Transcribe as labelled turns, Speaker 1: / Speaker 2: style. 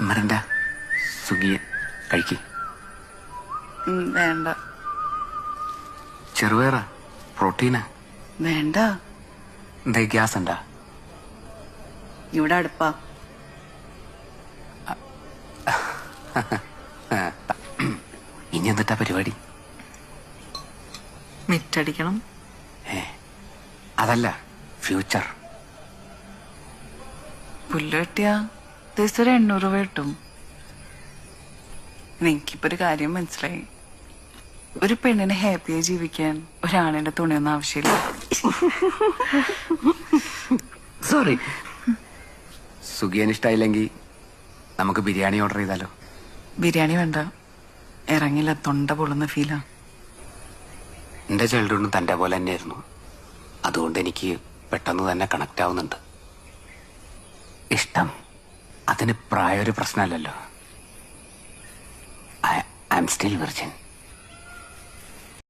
Speaker 1: മരണ്ട സുഖിയ കഴിക്ക്.
Speaker 2: വേണ്ട.
Speaker 1: ചെറുപയറാ, പ്രോട്ടീനാ.
Speaker 2: വേണ്ട.
Speaker 1: എന്താ ഗ്യാസ് ഉണ്ടാ?
Speaker 2: ഇവിടെ അടുപ്പാ.
Speaker 1: ഇനി എന്നിട്ടാ പരിപാടി?
Speaker 2: മിറ്റടിക്കണം.
Speaker 1: അതല്ല, ഫ്യൂച്ചർ.
Speaker 2: പുല്ല് വെട്ടിയാ ദിവസം ഒരു 800 രൂപ കിട്ടും. എനിക്കിപ്പോ ഒരു കാര്യം മനസ്സിലായി. ഒരു പെണ്ണിനെ ഹാപ്പിയായി ജീവിക്കാൻ ഒരാണിന്റെ തുണിയൊന്നും ആവശ്യമില്ല.
Speaker 1: സോറി. സുഖിയന് ഇഷ്ടമായില്ലെങ്കിൽ നമുക്ക് ബിരിയാണി ഓർഡർ ചെയ്താലോ?
Speaker 2: ബിരിയാണി വേണ്ട. ഇറങ്ങില്ല, തൊണ്ട പൊള്ളുന്ന ഫീലാ.
Speaker 1: എൻ്റെ ചൈൽഡ്ഹുഡും തൻ്റെ പോലെ തന്നെയായിരുന്നു. അതുകൊണ്ട് എനിക്ക് പെട്ടെന്ന് തന്നെ കണക്റ്റ് ആവുന്നുണ്ട്. ഇഷ്ടം അതിന് പ്രായം ഒരു പ്രശ്നമല്ലല്ലോ. I am still virgin.